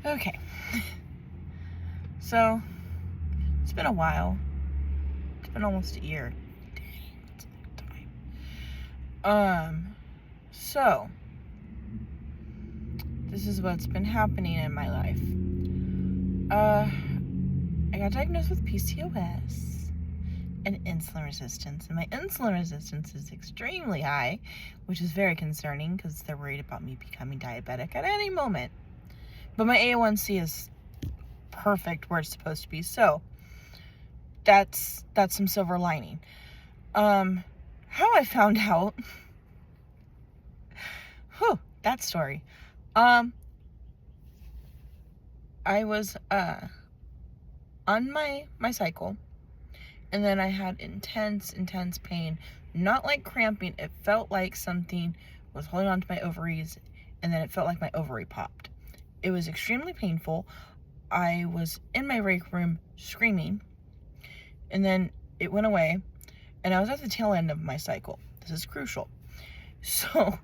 Okay. So, it's been a while. It's been almost a year. Dang, that's a long time. So, this is what's been happening in my life. I got diagnosed with PCOS and insulin resistance. And my insulin resistance is extremely high, which is very concerning because they're worried about me becoming diabetic at any moment. But my A1C is perfect where it's supposed to be. So, that's some silver lining. How I found out, that story. I was on my cycle, and then I had intense pain. Not like cramping. It felt like something was holding onto my ovaries, and then it felt like my ovary popped. It was extremely painful. I was in my break room screaming, and then it went away, and I was at the tail end of my cycle. This is crucial. So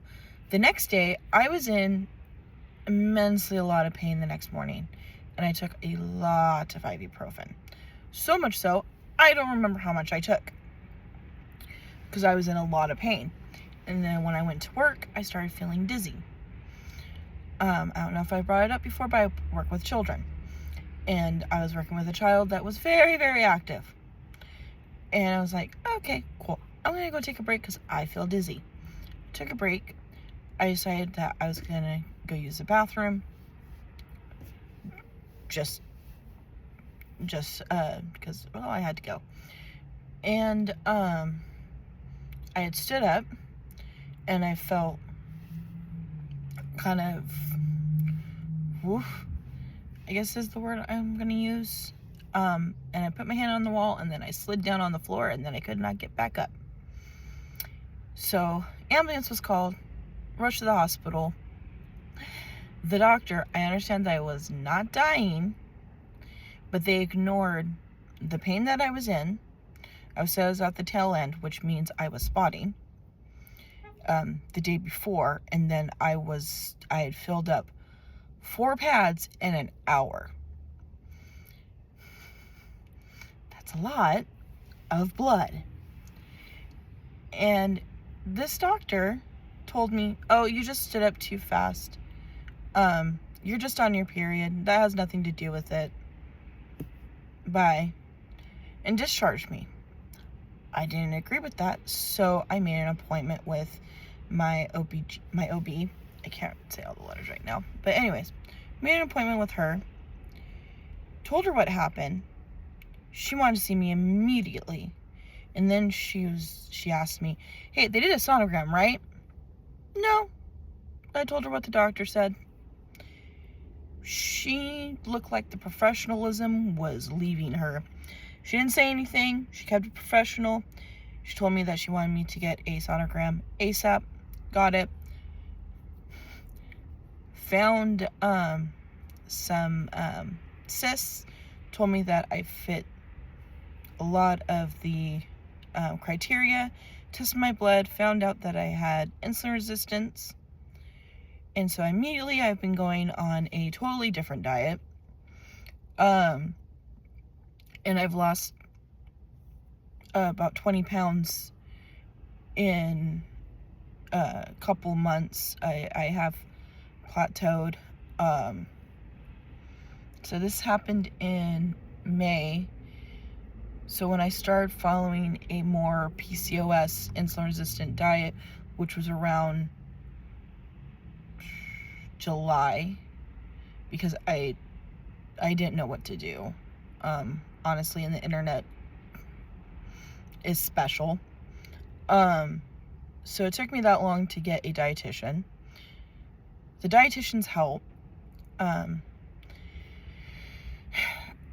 the next day, I was in immensely a lot of pain the next morning, and I took a lot of ibuprofen. So much so, I don't remember how much I took because I was in a lot of pain. And then when I went to work, I started feeling dizzy. I don't know if I brought it up before, but I work with children. And I was working with a child that was very, very active. And I was like, okay, cool. I'm going to go take a break because I feel dizzy. Took a break. I decided that I was going to go use the bathroom. Just because, well, I had to go. And I had stood up, and I felt kind of, I guess is the word I'm going to use. And I put my hand on the wall, and then I slid down on the floor, and then I could not get back up. So, ambulance was called, rushed to the hospital. The doctor, I understand that I was not dying, but they ignored the pain that I was in. I was at the tail end, which means I was spotting the day before, and then I had filled up 4 pads in an hour. That's a lot of blood. And this doctor told me, oh, you just stood up too fast. You're just on your period. That has nothing to do with it. Bye. And discharged me. I didn't agree with that, so I made an appointment with my OB. I can't say all the letters right now. But anyways, made an appointment with her. Told her what happened. She wanted to see me immediately. And then she asked me, hey, they did a sonogram, right? No. I told her what the doctor said. She looked like the professionalism was leaving her. She didn't say anything. She kept it professional. She told me that she wanted me to get a sonogram ASAP. Got it. Found some cysts. Told me that I fit a lot of the criteria. Tested my blood. Found out that I had insulin resistance. And so immediately I've been going on a totally different diet. And I've lost about 20 pounds in a couple months. I have plateaued. So this happened in May. So when I started following a more PCOS insulin resistant diet, which was around July, because I didn't know what to do. Honestly, and the internet is special. So it took me that long to get a dietitian. The dietitian's help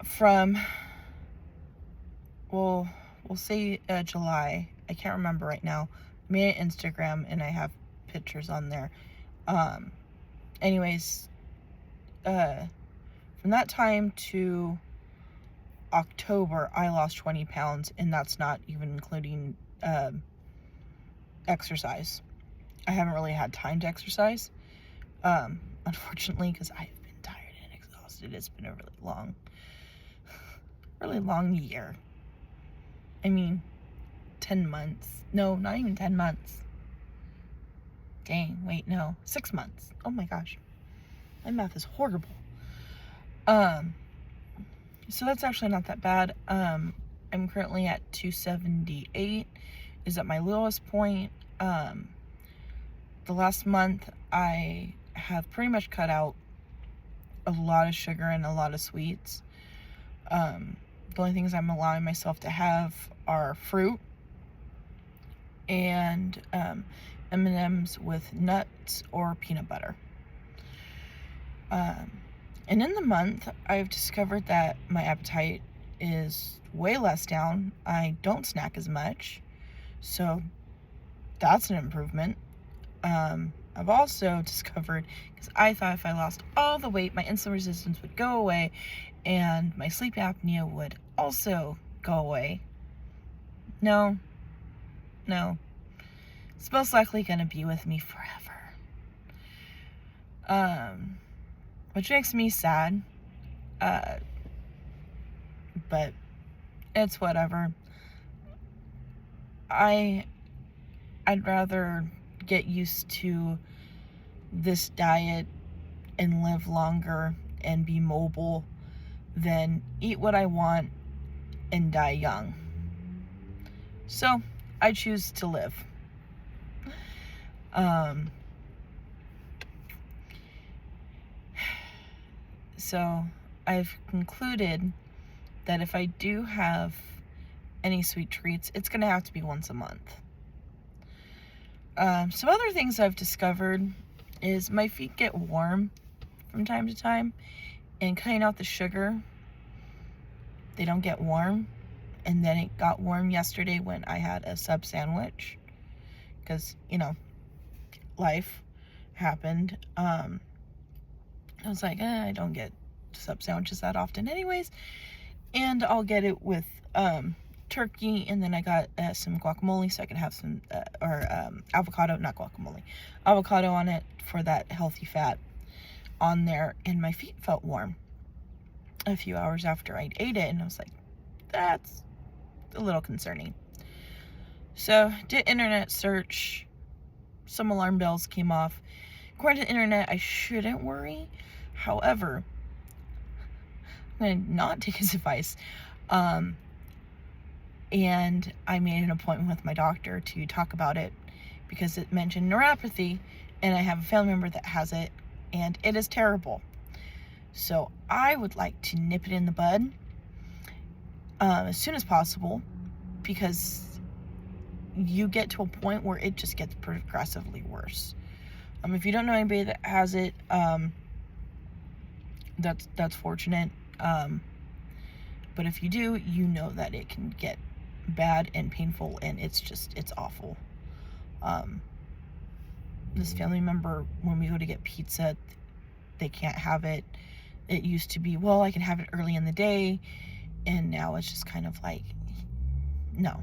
from, we'll say July. I can't remember right now. I made an Instagram and I have pictures on there. Anyways, from that time to October, I lost 20 pounds, and that's not even including exercise. I haven't really had time to exercise, unfortunately, because I have been tired and it has been a really long year. I mean, 10 months. No, not even 10 months. Dang, wait, no. 6 months. Oh my gosh. My math is horrible. So that's actually not that bad. I'm currently at 278. Is at my lowest point. The last month I have pretty much cut out a lot of sugar and a lot of sweets. The only things I'm allowing myself to have are fruit and M&Ms with nuts or peanut butter. And in the month, I've discovered that my appetite is way less down. I don't snack as much, so that's an improvement. I've also discovered, because I thought if I lost all the weight, my insulin resistance would go away and my sleep apnea would also go away. No. It's most likely going to be with me forever. Which makes me sad. But it's whatever. I'd rather get used to this diet and live longer and be mobile than eat what I want and die young. So I choose to live. So I've concluded that if I do have any sweet treats, it's going to have to be once a month. Some other things I've discovered is my feet get warm from time to time, and cutting out the sugar, they don't get warm. And then it got warm yesterday when I had a sub sandwich, because, life happened. I was like, I don't get sub sandwiches that often anyways, and I'll get it with turkey, and then I got some guacamole so I can have some avocado on it for that healthy fat on there. And my feet felt warm a few hours after I ate it, and I was like, that's a little concerning. So did internet search, some alarm bells came off. According to the internet, I shouldn't worry. However, I'm going to not take his advice. And I made an appointment with my doctor to talk about it because it mentioned neuropathy, and I have a family member that has it, and it is terrible. So I would like to nip it in the bud as soon as possible, because you get to a point where it just gets progressively worse. If you don't know anybody that has it, that's fortunate. But if you do, you know that it can get bad and painful, and it's awful. This family member, when we go to get pizza, they can't have it. It used to be, well, I can have it early in the day, and now it's just kind of like, no.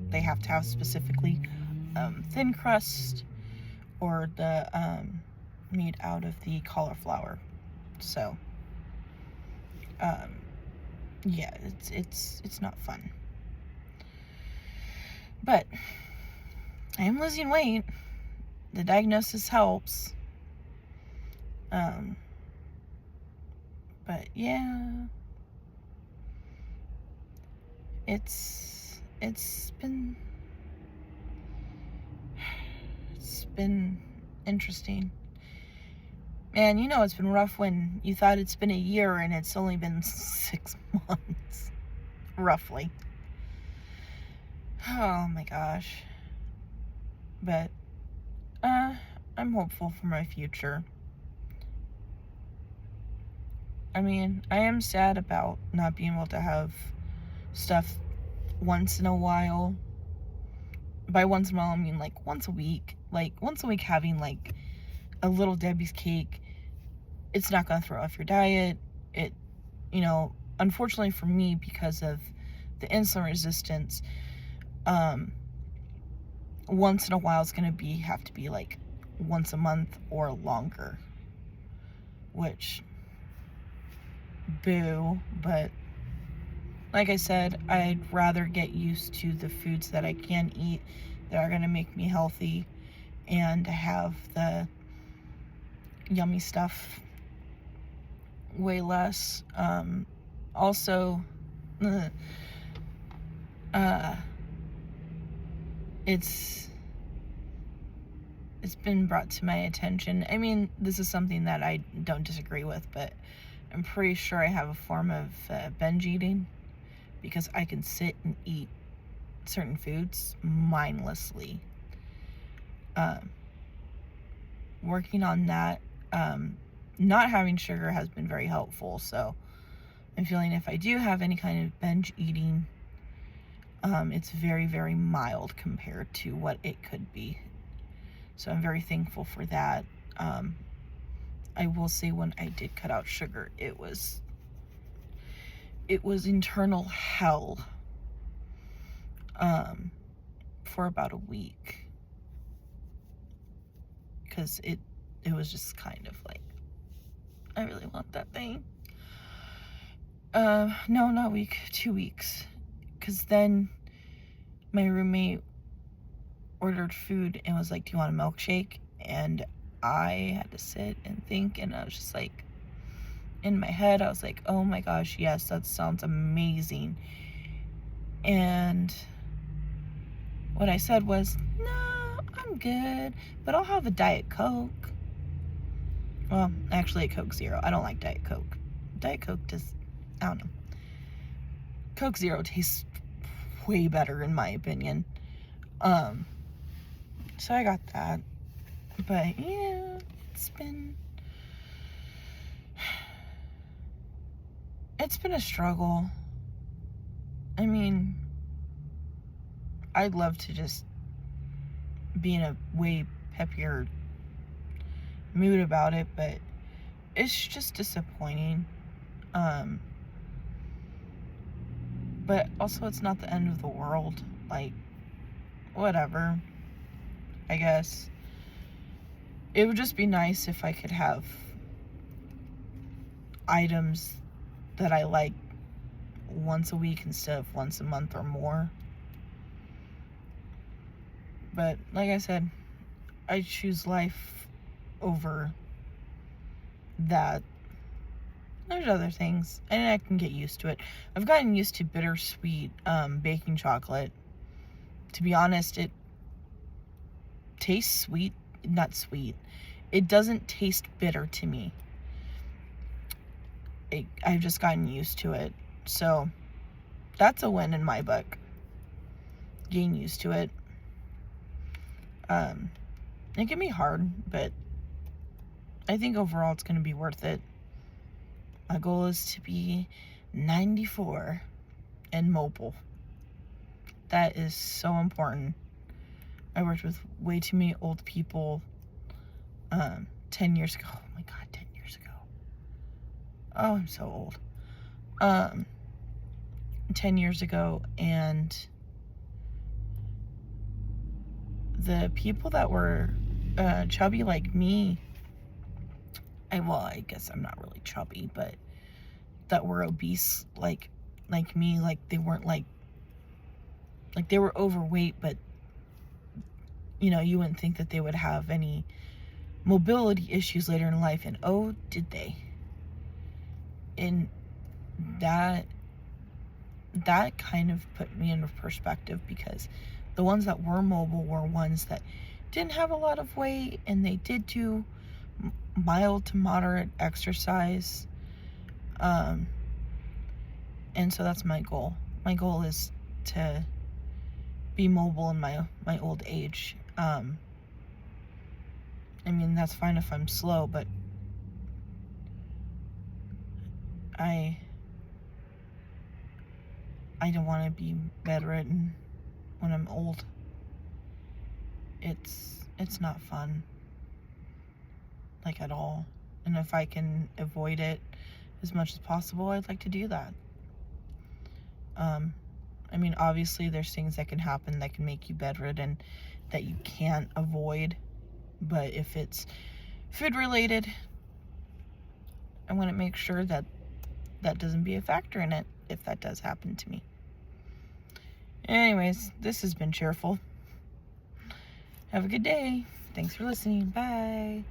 They have to have specifically thin crust or the made out of the cauliflower. So yeah, it's not fun. But I am losing weight. The diagnosis helps. But yeah, it's been interesting. And it's been rough when you thought it's been a year and it's only been 6 months, roughly. Oh my gosh. But I'm hopeful for my future. I mean, I am sad about not being able to have stuff once in a while. By once in a while, I mean like once a week. Like once a week having like a Little Debbie's cake, it's not going to throw off your diet. It, unfortunately for me, because of the insulin resistance, once in a while it's going to have to be like once a month or longer, which boo, but like I said, I'd rather get used to the foods that I can eat that are going to make me healthy and have the yummy stuff way less. Also, it's been brought to my attention. I mean, this is something that I don't disagree with, but I'm pretty sure I have a form of binge eating because I can sit and eat certain foods mindlessly. Working on that, not having sugar has been very helpful, so I'm feeling if I do have any kind of binge eating, it's very, very mild compared to what it could be. So I'm very thankful for that. I will say when I did cut out sugar, it was internal hell for about a week, because it was just kind of like, I really want that thing. No, not a week, 2 weeks, because then my roommate ordered food and was like, do you want a milkshake? And I had to sit and think, and I was just like, in my head, I was like, oh my gosh, yes, that sounds amazing. And what I said was, no, I'm good, but I'll have a Diet Coke. Well, actually a Coke Zero. I don't like Diet Coke. Diet Coke I don't know. Coke Zero tastes way better in my opinion. So I got that. But yeah, it's been a struggle. I mean, I'd love to just be in a way peppier mood about it, but it's just disappointing. But also it's not the end of the world. Like, whatever, I guess. It would just be nice if I could have items that I like once a week instead of once a month or more. But like I said, I choose life over that. There's other things, and I can get used to it. I've gotten used to bittersweet baking chocolate. To be honest, it tastes sweet, not sweet. It doesn't taste bitter to me. I've just gotten used to it. So that's a win in my book. Getting used to it. It can be hard, but I think overall it's going to be worth it. My goal is to be 94 and mobile. That is so important. I worked with way too many old people 10 years ago. Oh my God, 10 years ago. Oh, I'm so old. 10 years ago, and the people that were chubby like me, I guess I'm not really chubby, but that were obese like me, like they weren't like they were overweight, but you wouldn't think that they would have any mobility issues later in life, and oh, did they. And that kind of put me into perspective, because the ones that were mobile were ones that didn't have a lot of weight, and they did do mild to moderate exercise. And so that's my goal. My goal is to be mobile in my old age. I mean, that's fine if I'm slow, but I don't want to be bedridden when I'm old. It's not fun, like, at all. And if I can avoid it as much as possible, I'd like to do that. I mean, obviously there's things that can happen that can make you bedridden that you can't avoid, but if it's food related, I want to make sure that that doesn't be a factor in it if that does happen to me. Anyways, this has been cheerful. Have a good day. Thanks for listening. Bye.